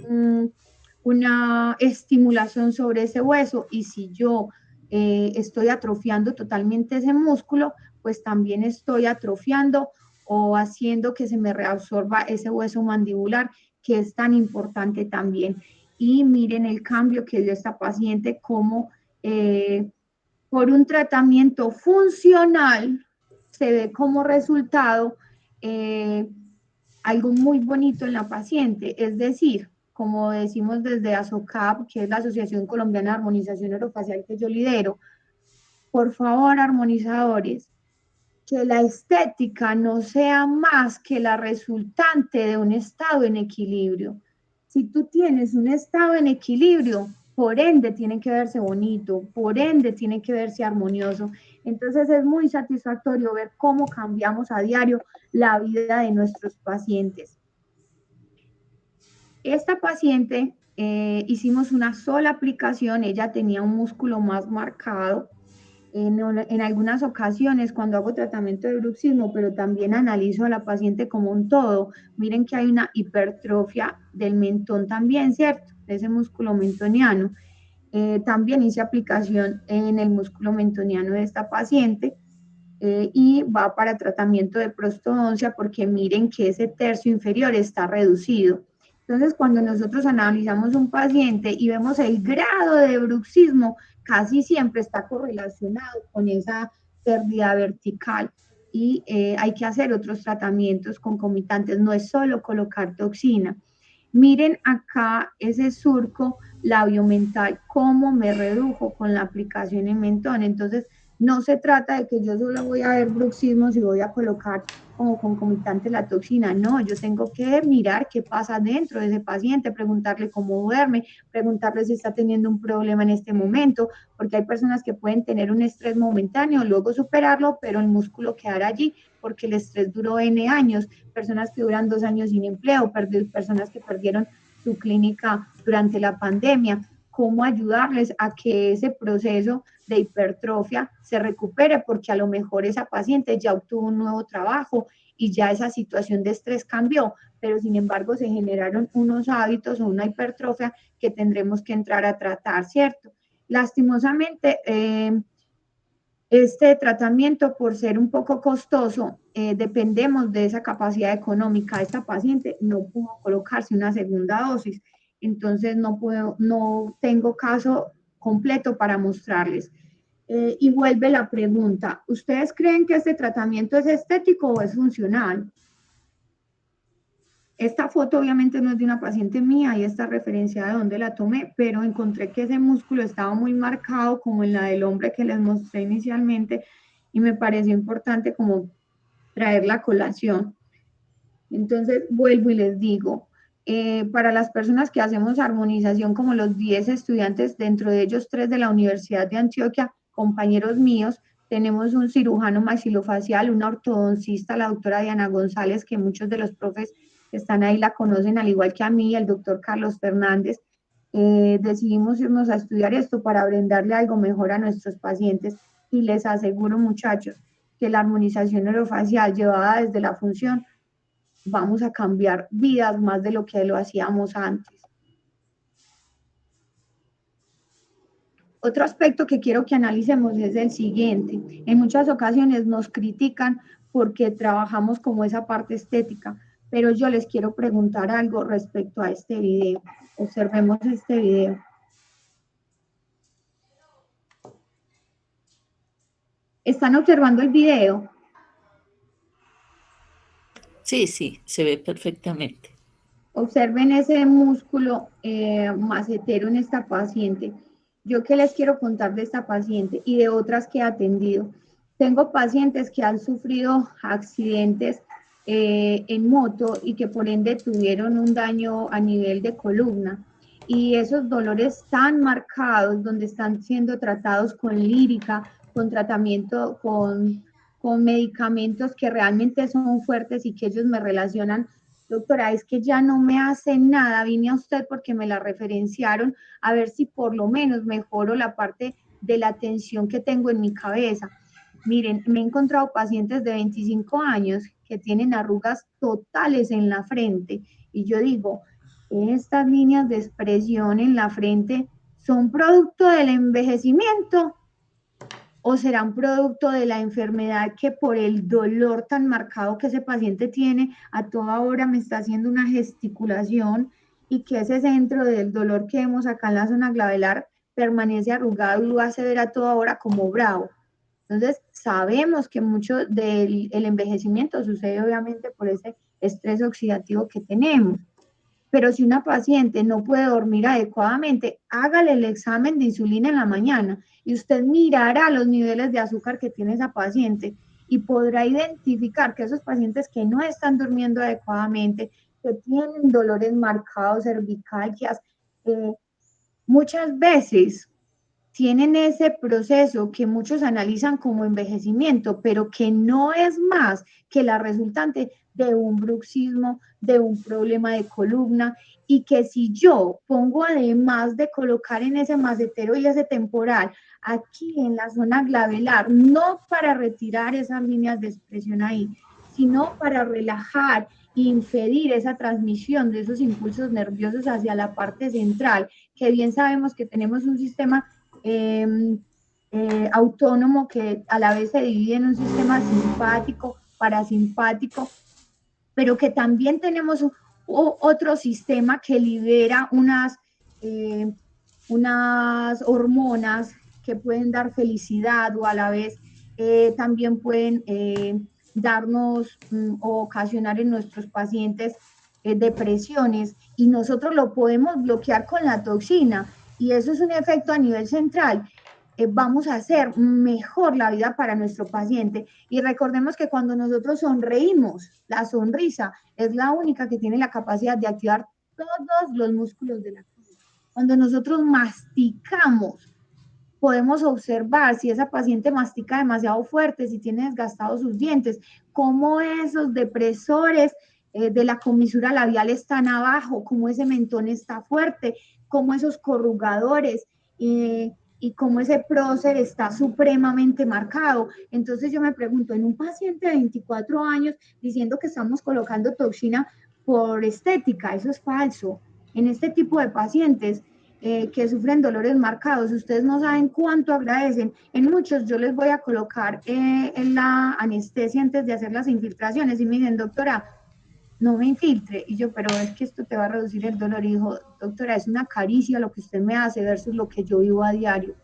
una estimulación sobre ese hueso y si yo estoy atrofiando totalmente ese músculo, pues también estoy atrofiando o haciendo que se me reabsorba ese hueso mandibular que es tan importante también. Y miren el cambio que dio esta paciente como por un tratamiento funcional se ve como resultado eh, algo muy bonito en la paciente, es decir, como decimos desde ASOCAP, que es la Asociación Colombiana de Armonización Orofacial que yo lidero, por favor, armonizadores, que la estética no sea más que la resultante de un estado en equilibrio. Si tú tienes un estado en equilibrio, por ende tiene que verse bonito, por ende tiene que verse armonioso. Entonces es muy satisfactorio ver cómo cambiamos a diario la vida de nuestros pacientes. Esta paciente hicimos una sola aplicación, ella tenía un músculo más marcado, en algunas ocasiones cuando hago tratamiento de bruxismo, pero también analizo a la paciente como un todo. Miren que hay una hipertrofia del mentón también, ¿cierto? De ese músculo mentoniano. También hice aplicación en el músculo mentoniano de esta paciente y va para tratamiento de prostodoncia porque miren que ese tercio inferior está reducido. Entonces, cuando nosotros analizamos un paciente y vemos el grado de bruxismo, casi siempre está correlacionado con esa pérdida vertical y hay que hacer otros tratamientos concomitantes, no es solo colocar toxina. Miren acá ese surco labiomental, cómo me redujo con la aplicación en mentón. Entonces, no se trata de que yo solo voy a ver bruxismos y voy a colocar como concomitante la toxina. No, yo tengo que mirar qué pasa dentro de ese paciente, preguntarle cómo duerme, preguntarle si está teniendo un problema en este momento, porque hay personas que pueden tener un estrés momentáneo, luego superarlo, pero el músculo quedará allí porque el estrés duró N años, personas que duran 2 años sin empleo, personas que perdieron su clínica durante la pandemia, cómo ayudarles a que ese proceso de hipertrofia se recupere, porque a lo mejor esa paciente ya obtuvo un nuevo trabajo y ya esa situación de estrés cambió, pero sin embargo se generaron unos hábitos o una hipertrofia que tendremos que entrar a tratar, ¿cierto? Lastimosamente, este tratamiento, por ser un poco costoso, dependemos de esa capacidad económica. Esta paciente no pudo colocarse una segunda dosis, entonces no tengo caso completo para mostrarles. Y vuelve la pregunta, ¿ustedes creen que este tratamiento es estético o es funcional? Esta foto obviamente no es de una paciente mía y esta referencia de dónde la tomé, pero encontré que ese músculo estaba muy marcado como en la del hombre que les mostré inicialmente y me pareció importante como traer la colación. Entonces vuelvo y les digo, para las personas que hacemos armonización como los 10 estudiantes, dentro de ellos 3 de la Universidad de Antioquia, compañeros míos, tenemos un cirujano maxilofacial, una ortodoncista, la doctora Diana González, que muchos de los profes que están ahí la conocen, al igual que a mí, el doctor Carlos Fernández. Decidimos irnos a estudiar esto para brindarle algo mejor a nuestros pacientes y les aseguro, muchachos, que la armonización orofacial llevada desde la función vamos a cambiar vidas más de lo que lo hacíamos antes. Otro aspecto que quiero que analicemos es el siguiente. En muchas ocasiones nos critican porque trabajamos como esa parte estética, pero yo les quiero preguntar algo respecto a este video. Observemos este video. ¿Están observando el video? Sí, sí, se ve perfectamente. Observen ese músculo macetero en esta paciente. Yo qué les quiero contar de esta paciente y de otras que he atendido. Tengo pacientes que han sufrido accidentes en moto y que por ende tuvieron un daño a nivel de columna. y esos dolores tan marcados, donde están siendo tratados con lírica, con tratamiento, con medicamentos que realmente son fuertes y que ellos me relacionan, doctora, es que ya no me hace nada, vine a usted porque me la referenciaron, a ver si por lo menos mejoro la parte de la tensión que tengo en mi cabeza. Miren, me he encontrado pacientes de 25 años que tienen arrugas totales en la frente y yo digo, estas líneas de expresión en la frente son producto del envejecimiento o serán producto de la enfermedad que por el dolor tan marcado que ese paciente tiene, a toda hora me está haciendo una gesticulación y que ese centro del dolor que vemos acá en la zona glabelar permanece arrugado y lo hace ver a toda hora como bravo. Entonces, sabemos que mucho del el envejecimiento sucede obviamente por ese estrés oxidativo que tenemos. Pero si una paciente no puede dormir adecuadamente, hágale el examen de insulina en la mañana y usted mirará los niveles de azúcar que tiene esa paciente y podrá identificar que esos pacientes que no están durmiendo adecuadamente, que tienen dolores marcados, cervicalgias, eh, muchas veces tienen ese proceso que muchos analizan como envejecimiento, pero que no es más que la resultante de un bruxismo, de un problema de columna, y que si yo pongo además de colocar en ese macetero y ese temporal aquí en la zona glabelar, no para retirar esas líneas de expresión ahí, sino para relajar e impedir esa transmisión de esos impulsos nerviosos hacia la parte central, que bien sabemos que tenemos un sistema eh, autónomo que a la vez se divide en un sistema simpático, parasimpático, pero que también tenemos otro sistema que libera unas hormonas que pueden dar felicidad o a la vez también pueden darnos o ocasionar en nuestros pacientes depresiones y nosotros lo podemos bloquear con la toxina y eso es un efecto a nivel central. Vamos a hacer mejor la vida para nuestro paciente. Y recordemos que cuando nosotros sonreímos, la sonrisa es la única que tiene la capacidad de activar todos los músculos de la cara. Cuando nosotros masticamos, podemos observar si esa paciente mastica demasiado fuerte, si tiene desgastados sus dientes, cómo esos depresores de la comisura labial están abajo, cómo ese mentón está fuerte, cómo esos corrugadores y cómo ese prócer está supremamente marcado. Entonces yo me pregunto, en un paciente de 24 años diciendo que estamos colocando toxina por estética, eso es falso. En este tipo de pacientes que sufren dolores marcados, ustedes no saben cuánto agradecen. En muchos yo les voy a colocar en la anestesia antes de hacer las infiltraciones y me dicen, doctora, no me infiltre. Y yo, pero es que esto te va a reducir el dolor. Y dijo, doctora, es una caricia lo que usted me hace versus lo que yo vivo a diario.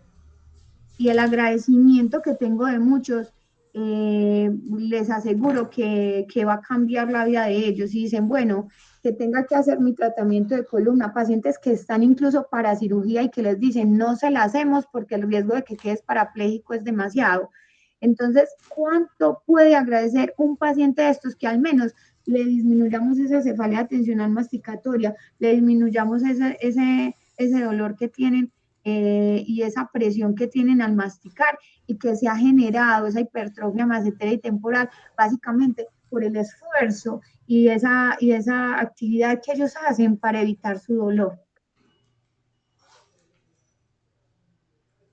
Y el agradecimiento que tengo de muchos, les aseguro que va a cambiar la vida de ellos. Y dicen, bueno, que tenga que hacer mi tratamiento de columna, pacientes que están incluso para cirugía y que les dicen, no se la hacemos porque el riesgo de que quedes parapléjico es demasiado. Entonces, ¿cuánto puede agradecer un paciente de estos que al menos le disminuyamos esa cefalea tensional masticatoria, le disminuyamos ese dolor que tienen y esa presión que tienen al masticar y que se ha generado esa hipertrofia macetera y temporal, básicamente por el esfuerzo y esa actividad que ellos hacen para evitar su dolor?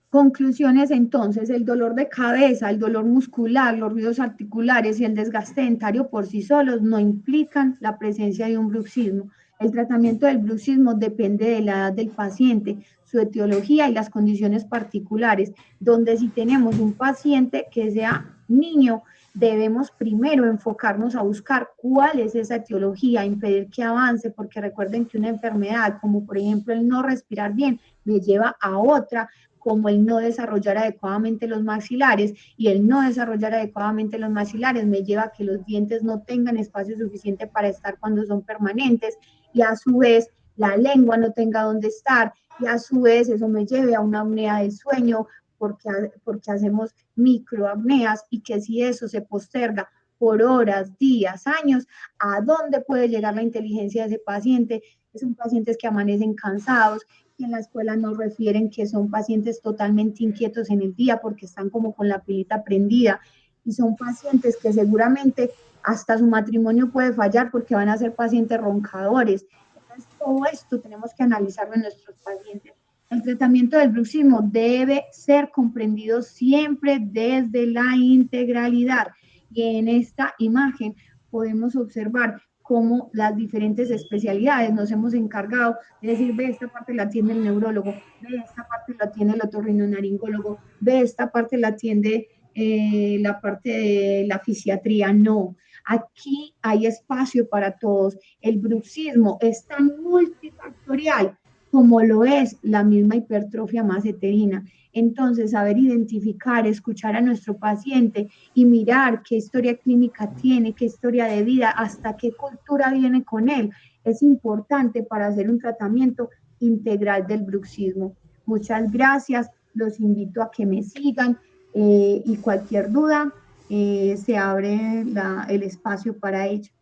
Conclusiones entonces, el dolor de cabeza, el dolor muscular, los ruidos articulares y el desgaste dentario por sí solos no implican la presencia de un bruxismo. El tratamiento del bruxismo depende de la edad del paciente, su etiología y las condiciones particulares, donde si tenemos un paciente que sea niño, debemos primero enfocarnos a buscar cuál es esa etiología, impedir que avance, porque recuerden que una enfermedad, como por ejemplo el no respirar bien, me lleva a otra, como el no desarrollar adecuadamente los maxilares, y el no desarrollar adecuadamente los maxilares me lleva a que los dientes no tengan espacio suficiente para estar cuando son permanentes, y a su vez la lengua no tenga dónde estar, y a su vez eso me lleve a una apnea del sueño, porque hacemos microapneas, y que si eso se posterga por horas, días, años, ¿a dónde puede llegar la inteligencia de ese paciente? que son pacientes que amanecen cansados, que en la escuela nos refieren que son pacientes totalmente inquietos en el día porque están como con la pilita prendida, y son pacientes que seguramente hasta su matrimonio puede fallar porque van a ser pacientes roncadores. Entonces, todo esto tenemos que analizarlo en nuestros pacientes. El tratamiento del bruxismo debe ser comprendido siempre desde la integralidad. Y en esta imagen podemos observar cómo las diferentes especialidades nos hemos encargado de decir, ve, esta parte la atiende el neurólogo, ve, esta parte la atiende el otorrinolaringólogo, ve, esta parte la atiende la parte de la fisiatría. No, aquí hay espacio para todos. El bruxismo es tan multifactorial como lo es la misma hipertrofia maseterina. Entonces, saber identificar, escuchar a nuestro paciente y mirar qué historia clínica tiene, qué historia de vida, hasta qué cultura viene con él, es importante para hacer un tratamiento integral del bruxismo. Muchas gracias, los invito a que me sigan y cualquier duda se abre el espacio para ello.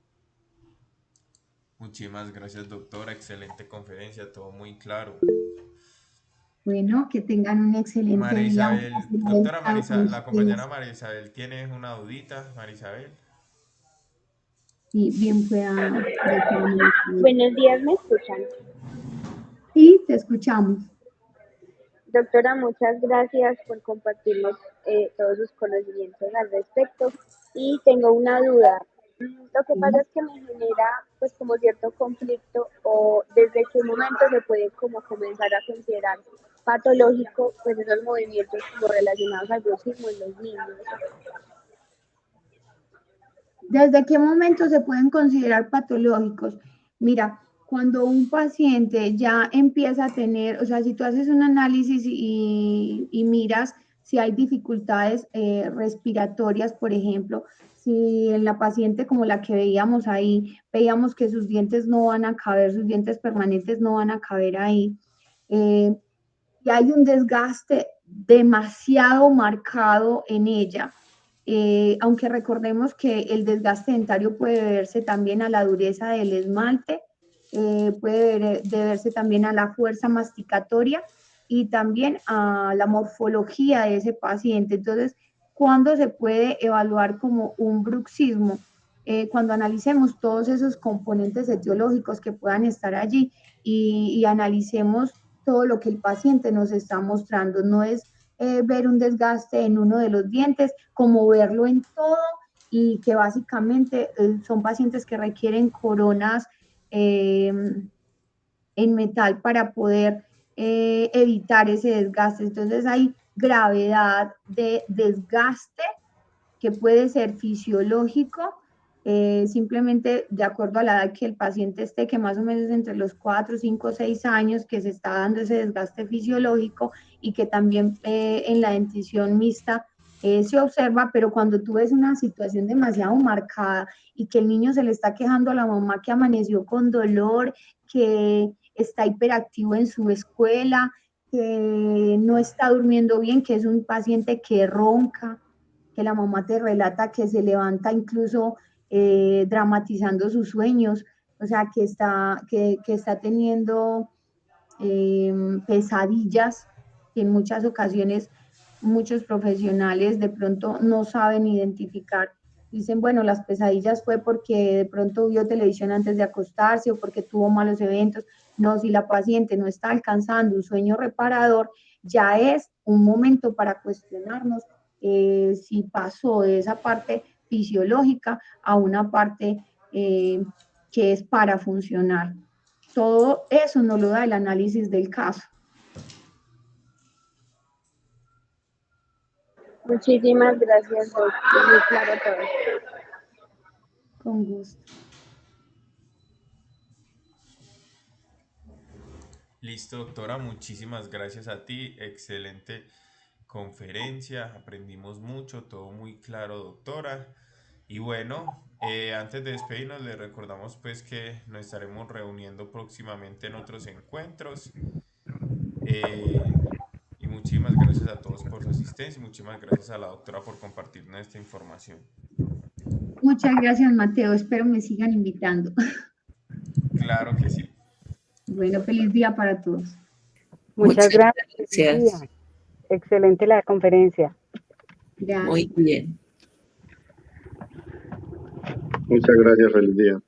Muchísimas gracias, doctora. Excelente conferencia, todo muy claro. Bueno, que tengan un excelente María día. Isabel, doctora Marisa, la compañera Ustedes. María Isabel tiene una dudita, María Isabel. Sí, bien pueda. Buenos días, ¿me escuchan? Sí, te escuchamos. Doctora, muchas gracias por compartirnos todos sus conocimientos al respecto. Y tengo una duda. Lo que pasa es que me genera pues como cierto conflicto, o desde qué momento se puede como comenzar a considerar patológico pues esos movimientos como relacionados al bruxismo en los niños. ¿Desde qué momento se pueden considerar patológicos? Mira, cuando un paciente ya empieza a tener, o sea, si tú haces un análisis y miras si hay dificultades respiratorias, por ejemplo, si en la paciente como la que veíamos ahí, veíamos que sus dientes no van a caber, sus dientes permanentes no van a caber ahí, y hay un desgaste demasiado marcado en ella. Aunque recordemos que el desgaste dentario puede deberse también a la dureza del esmalte, puede deberse también a la fuerza masticatoria y también a la morfología de ese paciente. Entonces, ¿cuándo se puede evaluar como un bruxismo? Cuando analicemos todos esos componentes etiológicos que puedan estar allí y analicemos todo lo que el paciente nos está mostrando. No es ver un desgaste en uno de los dientes, como verlo en todo, y que básicamente son pacientes que requieren coronas en metal para poder evitar ese desgaste. Entonces hay gravedad de desgaste que puede ser fisiológico, simplemente de acuerdo a la edad que el paciente esté, que más o menos entre los 4, 5, 6 años, que se está dando ese desgaste fisiológico, y que también en la dentición mixta se observa, pero cuando tú ves una situación demasiado marcada y que el niño se le está quejando a la mamá que amaneció con dolor, que está hiperactivo en su escuela, que no está durmiendo bien, que es un paciente que ronca, que la mamá te relata que se levanta incluso dramatizando sus sueños, o sea, que está teniendo pesadillas, que en muchas ocasiones muchos profesionales de pronto no saben identificar. Dicen, bueno, las pesadillas fue porque de pronto vio televisión antes de acostarse o porque tuvo malos eventos. No, si la paciente no está alcanzando un sueño reparador, ya es un momento para cuestionarnos si pasó de esa parte fisiológica a una parte que es para funcionar. Todo eso nos lo da el análisis del caso. Muchísimas gracias, doctor. Muy claro todo. Con gusto. Listo, doctora, muchísimas gracias a ti. Excelente conferencia, aprendimos mucho, todo muy claro, doctora. Y bueno, antes de despedirnos, le recordamos pues que nos estaremos reuniendo próximamente en otros encuentros. Eh, y muchísimas gracias a todos por su asistencia y muchísimas gracias a la doctora por compartirnos esta información. Muchas gracias, Mateo. Espero me sigan invitando. Claro que sí. Bueno, feliz día para todos. Muchas gracias. gracias. Excelente la conferencia. Gracias. Muy bien. Muchas gracias, feliz día.